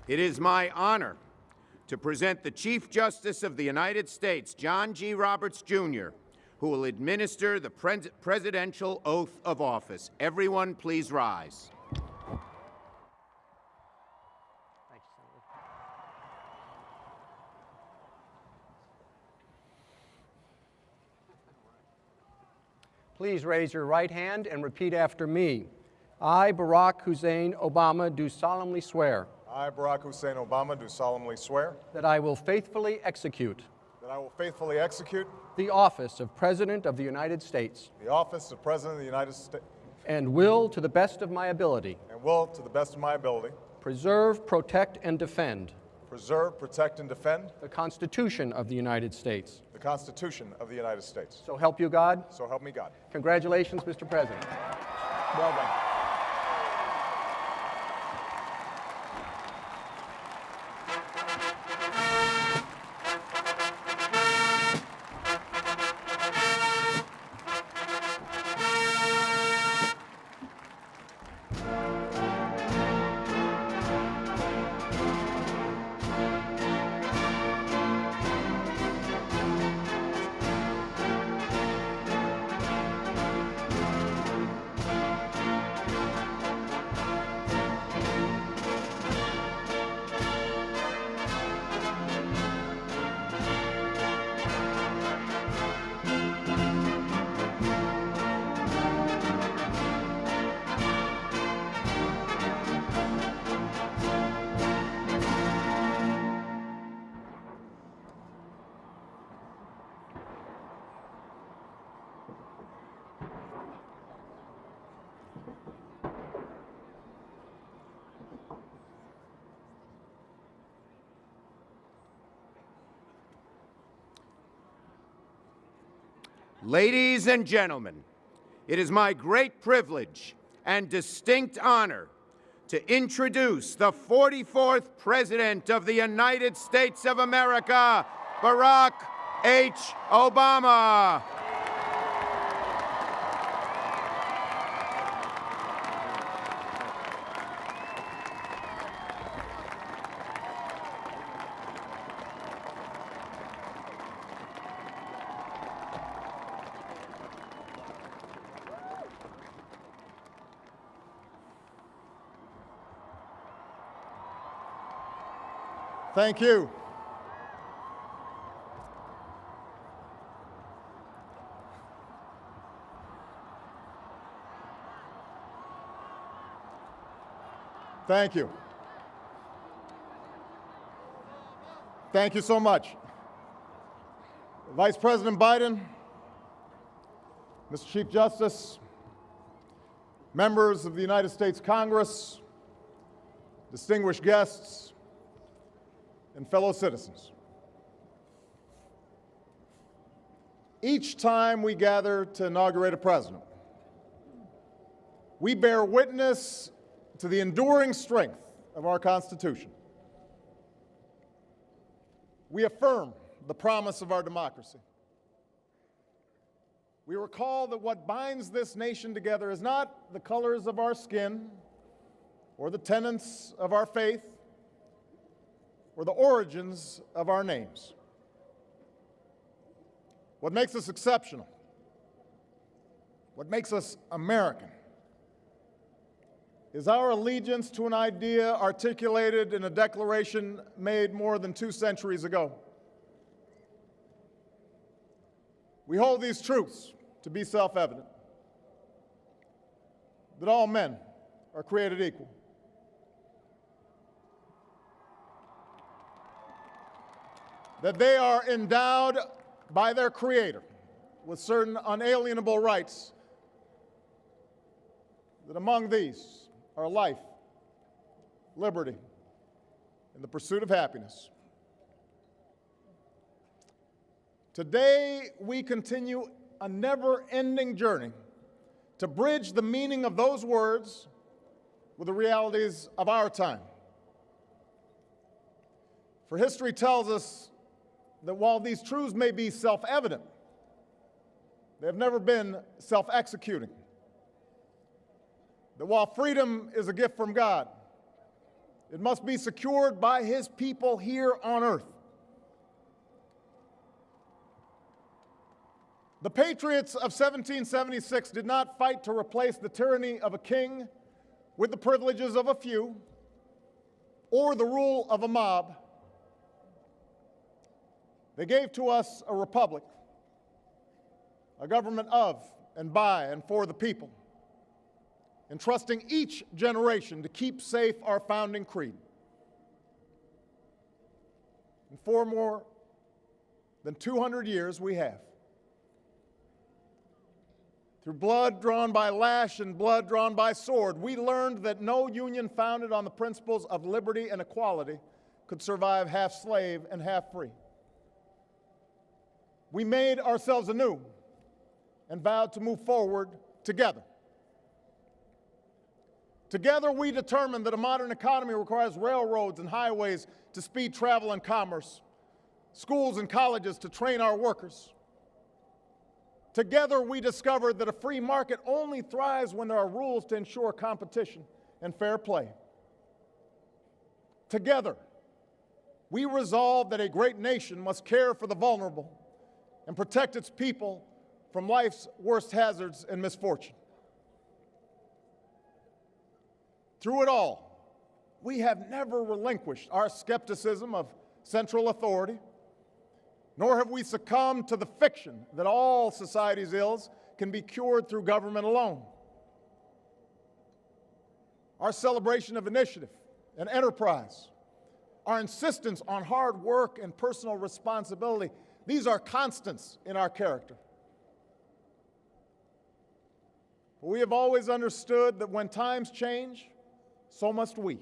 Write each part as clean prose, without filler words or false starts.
It is my honor to present the Chief Justice of the United States, John G. Roberts, Jr., who will administer the presidential oath of office. Everyone, please rise. Please raise your right hand and repeat after me. I, Barack Hussein Obama, do solemnly swear. I, Barack Hussein Obama, do solemnly swear. That I will faithfully execute. That I will faithfully execute. The office of President of the United States. The office of President of the United States. And will, to the best of my ability. And will, to the best of my ability. Preserve, protect, and defend. Preserve, protect, and defend. The Constitution of the United States. The Constitution of the United States. So help you God. So help me God. Congratulations, Mr. President. Well done. Ladies and gentlemen, it is my great privilege and distinct honor to introduce the 44th President of the United States of America, Barack H. Obama. Thank you. Thank you. Thank you so much. Vice President Biden, Mr. Chief Justice, members of the United States Congress, distinguished guests, and fellow citizens. Each time we gather to inaugurate a president, we bear witness to the enduring strength of our Constitution. We affirm the promise of our democracy. We recall that what binds this nation together is not the colors of our skin or the tenets of our faith or the origins of our names. What makes us exceptional, what makes us American, is our allegiance to an idea articulated in a declaration made more than 2 centuries ago. We hold these truths to be self-evident, that all men are created equal, that they are endowed by their Creator with certain unalienable rights, that among these are life, liberty, and the pursuit of happiness. Today, we continue a never-ending journey to bridge the meaning of those words with the realities of our time. For history tells us that while these truths may be self-evident, they have never been self-executing. That while freedom is a gift from God, It must be secured by his people here on earth. The patriots of 1776 did not fight to replace the tyranny of a king with the privileges of a few or the rule of a mob. They gave to us a republic, a government of and by and for the people, entrusting each generation to keep safe our founding creed. And for more than 200 years we have. Through blood drawn by lash and blood drawn by sword, we learned that no union founded on the principles of liberty and equality could survive half slave and half free. We made ourselves anew and vowed to move forward together. Together, we determined that a modern economy requires railroads and highways to speed travel and commerce, schools and colleges to train our workers. Together, we discovered that a free market only thrives when there are rules to ensure competition and fair play. Together, we resolved that a great nation must care for the vulnerable and protect its people from life's worst hazards and misfortune. Through it all, we have never relinquished our skepticism of central authority, nor have we succumbed to the fiction that all society's ills can be cured through government alone. Our celebration of initiative and enterprise, our insistence on hard work and personal responsibility, these are constants in our character. But we have always understood that when times change, so must we.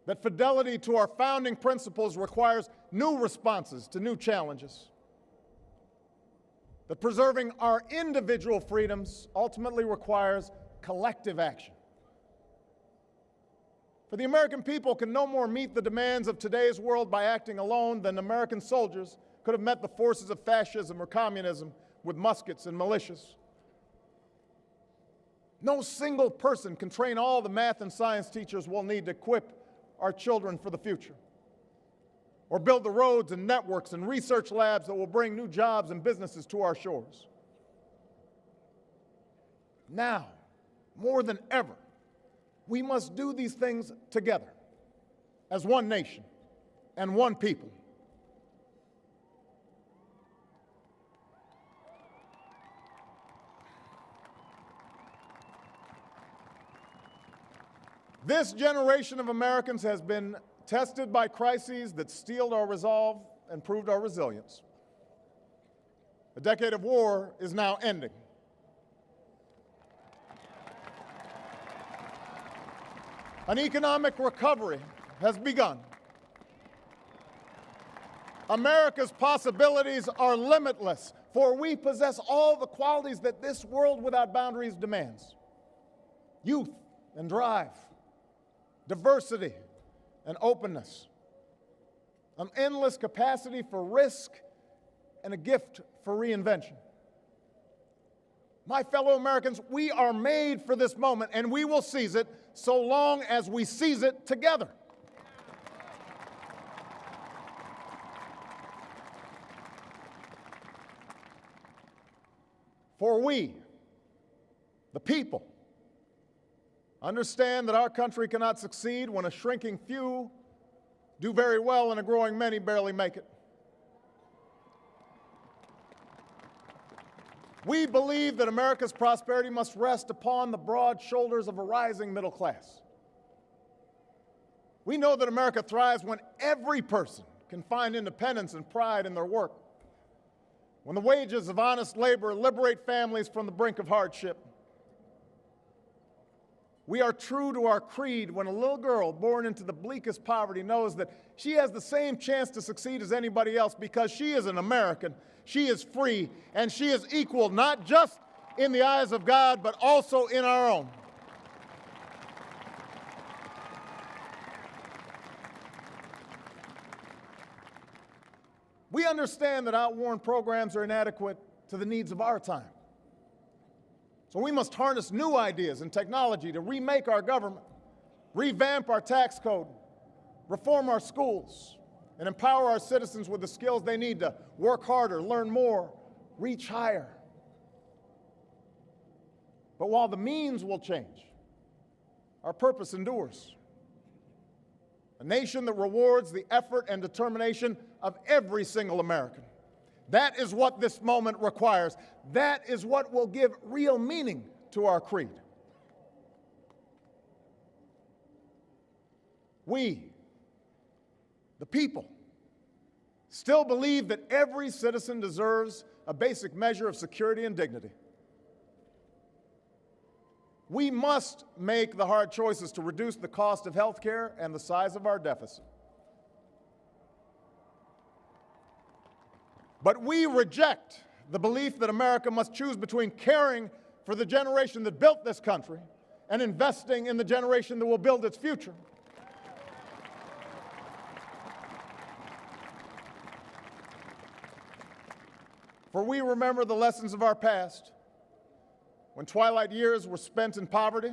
That fidelity to our founding principles requires new responses to new challenges. That preserving our individual freedoms ultimately requires collective action. For the American people can no more meet the demands of today's world by acting alone than American soldiers could have met the forces of fascism or communism with muskets and militias. No single person can train all the math and science teachers we'll need to equip our children for the future, or build the roads and networks and research labs that will bring new jobs and businesses to our shores. Now, more than ever, we must do these things together as one nation and one people. This generation of Americans has been tested by crises that steeled our resolve and proved our resilience. A decade of war is now ending. An economic recovery has begun. America's possibilities are limitless, for we possess all the qualities that this world without boundaries demands: youth and drive, diversity and openness, an endless capacity for risk, and a gift for reinvention. My fellow Americans, we are made for this moment, and we will seize it so long as we seize it together. For we, the people, understand that our country cannot succeed when a shrinking few do very well and a growing many barely make it. We believe that America's prosperity must rest upon the broad shoulders of a rising middle class. We know that America thrives when every person can find independence and pride in their work, when the wages of honest labor liberate families from the brink of hardship. We are true to our creed when a little girl born into the bleakest poverty knows that she has the same chance to succeed as anybody else because she is an American, she is free, and she is equal not just in the eyes of God, but also in our own. We understand that outworn programs are inadequate to the needs of our time. So we must harness new ideas and technology to remake our government, revamp our tax code, reform our schools, and empower our citizens with the skills they need to work harder, learn more, reach higher. But while the means will change, our purpose endures. A nation that rewards the effort and determination of every single American. That is what this moment requires. That is what will give real meaning to our creed. We, the people, still believe that every citizen deserves a basic measure of security and dignity. We must make the hard choices to reduce the cost of health care and the size of our deficit. But we reject the belief that America must choose between caring for the generation that built this country and investing in the generation that will build its future. For we remember the lessons of our past, when twilight years were spent in poverty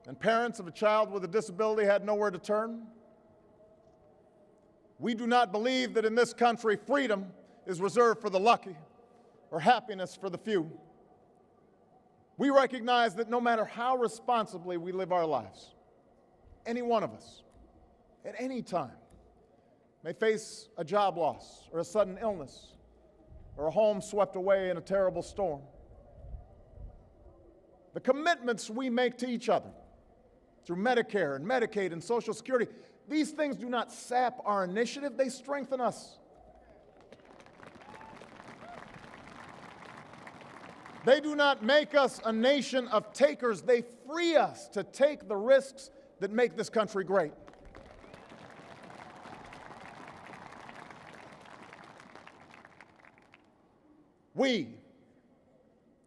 and parents of a child with a disability had nowhere to turn. We do not believe that in this country freedom is reserved for the lucky or happiness for the few. We recognize that no matter how responsibly we live our lives, any one of us, at any time, may face a job loss or a sudden illness or a home swept away in a terrible storm. The commitments we make to each other through Medicare and Medicaid and Social Security, these things do not sap our initiative, they strengthen us. They do not make us a nation of takers, they free us to take the risks that make this country great. We,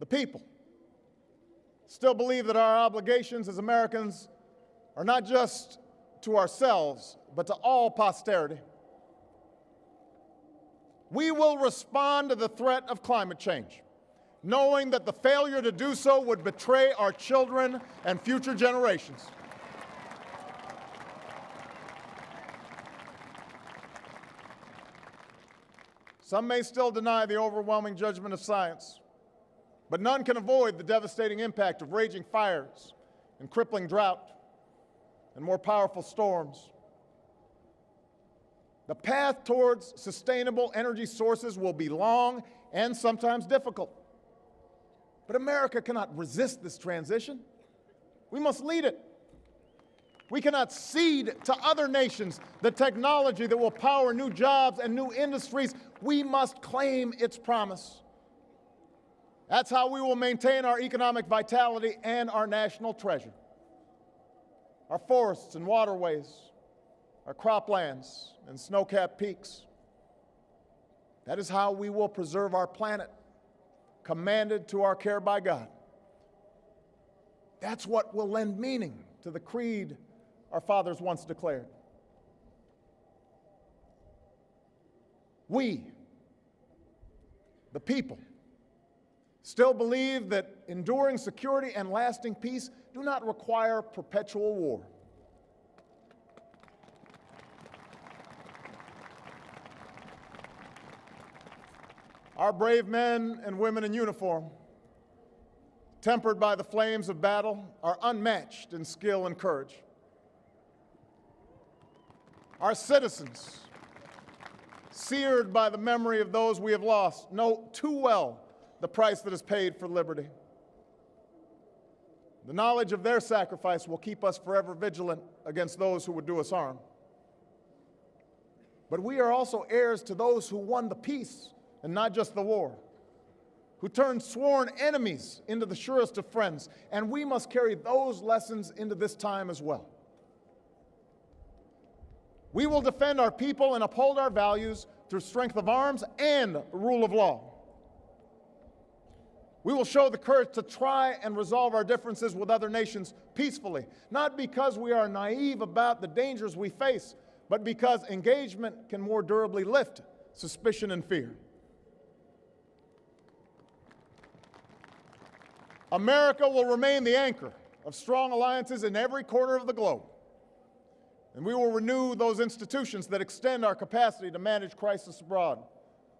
the people, still believe that our obligations as Americans are not just to ourselves, but to all posterity. We will respond to the threat of climate change, knowing that the failure to do so would betray our children and future generations. Some may still deny the overwhelming judgment of science, but none can avoid the devastating impact of raging fires and crippling drought and more powerful storms. The path towards sustainable energy sources will be long and sometimes difficult. But America cannot resist this transition. We must lead it. We cannot cede to other nations the technology that will power new jobs and new industries. We must claim its promise. That's how we will maintain our economic vitality and our national treasure. Our forests and waterways, our croplands and snow-capped peaks. That is how we will preserve our planet, commanded to our care by God. That's what will lend meaning to the creed our fathers once declared. We, the people, still believe that enduring security and lasting peace do not require perpetual war. Our brave men and women in uniform, tempered by the flames of battle, are unmatched in skill and courage. Our citizens, seared by the memory of those we have lost, know too well the price that is paid for liberty. The knowledge of their sacrifice will keep us forever vigilant against those who would do us harm. But we are also heirs to those who won the peace and not just the war, who turned sworn enemies into the surest of friends, and we must carry those lessons into this time as well. We will defend our people and uphold our values through strength of arms and rule of law. We will show the courage to try and resolve our differences with other nations peacefully, not because we are naive about the dangers we face, but because engagement can more durably lift suspicion and fear. America will remain the anchor of strong alliances in every corner of the globe. And we will renew those institutions that extend our capacity to manage crisis abroad.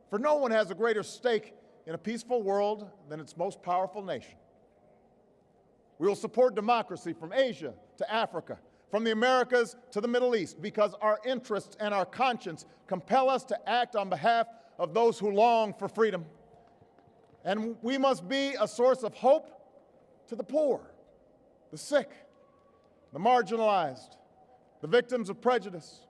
For no one has a greater stake in a peaceful world than its most powerful nation. We will support democracy from Asia to Africa, from the Americas to the Middle East, because our interests and our conscience compel us to act on behalf of those who long for freedom. And we must be a source of hope to the poor, the sick, the marginalized, the victims of prejudice,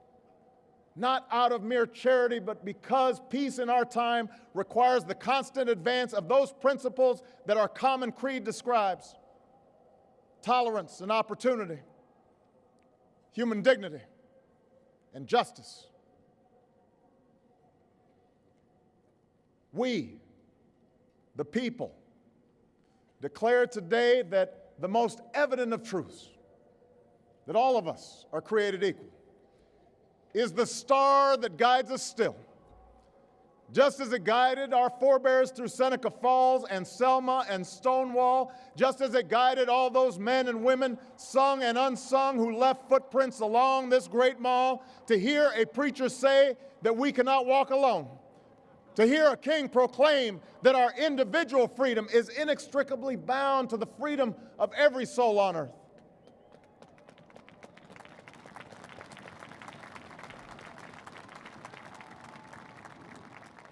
not out of mere charity, but because peace in our time requires the constant advance of those principles that our common creed describes: tolerance and opportunity, human dignity, and justice. We, the people, declare today that the most evident of truths, that all of us are created equal, is the star that guides us still. Just as it guided our forebears through Seneca Falls and Selma and Stonewall, just as it guided all those men and women, sung and unsung, who left footprints along this great mall, to hear a preacher say that we cannot walk alone, to hear a king proclaim that our individual freedom is inextricably bound to the freedom of every soul on earth.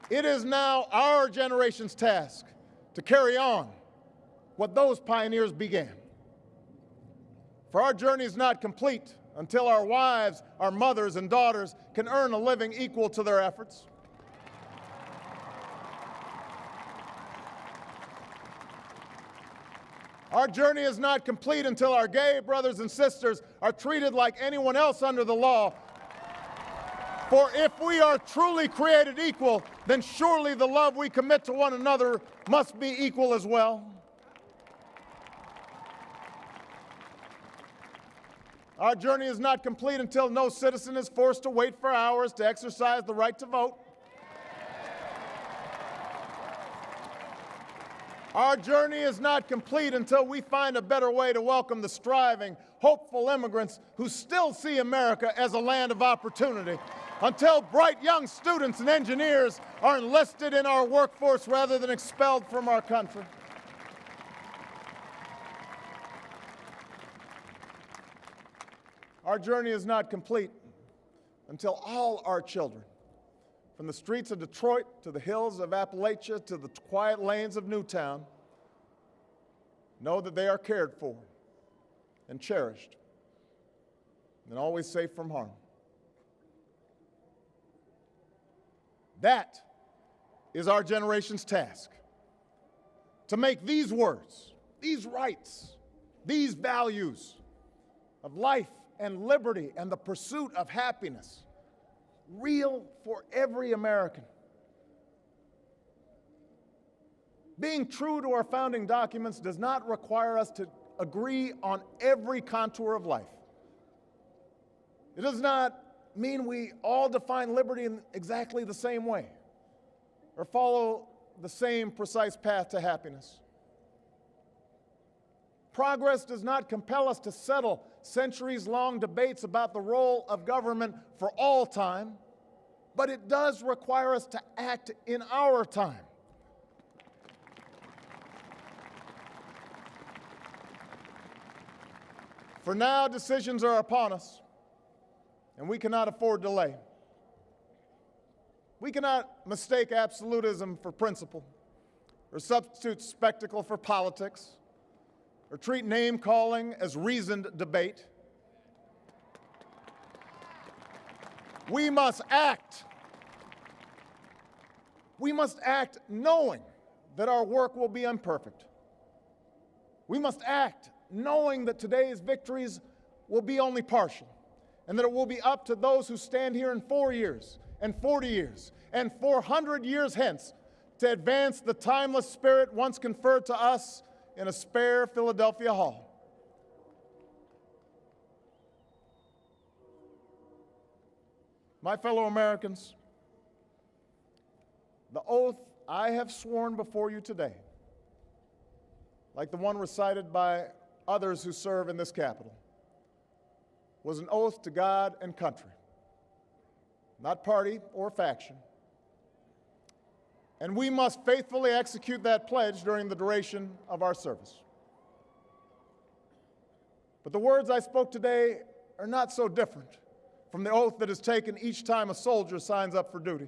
It is now our generation's task to carry on what those pioneers began. For our journey is not complete until our wives, our mothers, and daughters can earn a living equal to their efforts. Our journey is not complete until our gay brothers and sisters are treated like anyone else under the law. For if we are truly created equal, then surely the love we commit to one another must be equal as well. Our journey is not complete until no citizen is forced to wait for hours to exercise the right to vote. Our journey is not complete until we find a better way to welcome the striving, hopeful immigrants who still see America as a land of opportunity, until bright young students and engineers are enlisted in our workforce rather than expelled from our country. Our journey is not complete until all our children, from the streets of Detroit to the hills of Appalachia to the quiet lanes of Newtown, know that they are cared for and cherished and always safe from harm. That is our generation's task, to make these words, these rights, these values of life and liberty and the pursuit of happiness real for every American. Being true to our founding documents does not require us to agree on every contour of life. It does not mean we all define liberty in exactly the same way or follow the same precise path to happiness. Progress does not compel us to settle centuries-long debates about the role of government for all time, but it does require us to act in our time. For now, decisions are upon us, and we cannot afford delay. We cannot mistake absolutism for principle, or substitute spectacle for politics, or treat name-calling as reasoned debate. We must act. We must act knowing that our work will be imperfect. We must act knowing that today's victories will be only partial, and that it will be up to those who stand here in 4 years, and 40 years, and 400 years hence to advance the timeless spirit once conferred to us in a spare Philadelphia hall. My fellow Americans, the oath I have sworn before you today, like the one recited by others who serve in this Capitol was an oath to God and country, not party or faction. And we must faithfully execute that pledge during the duration of our service. But the words I spoke today are not so different from the oath that is taken each time a soldier signs up for duty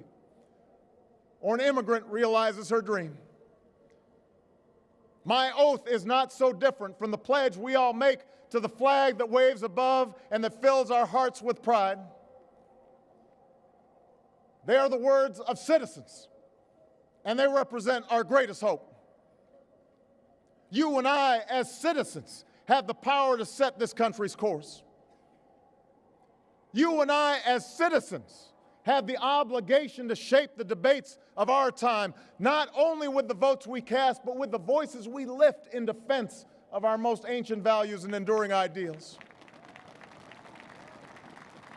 or an immigrant realizes her dream. My oath is not so different from the pledge we all make to the flag that waves above and that fills our hearts with pride. They are the words of citizens, and they represent our greatest hope. You and I, as citizens, have the power to set this country's course. You and I, as citizens, have the obligation to shape the debates of our time, not only with the votes we cast, but with the voices we lift in defense of our most ancient values and enduring ideals.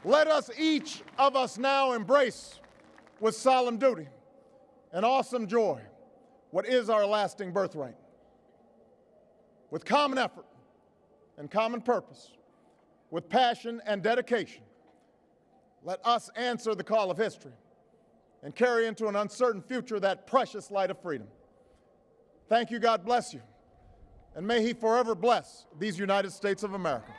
Let us, each of us, now embrace with solemn duty and awesome joy what is our lasting birthright. With common effort and common purpose, with passion and dedication, let us answer the call of history and carry into an uncertain future that precious light of freedom. Thank you, God bless you, and may He forever bless these United States of America.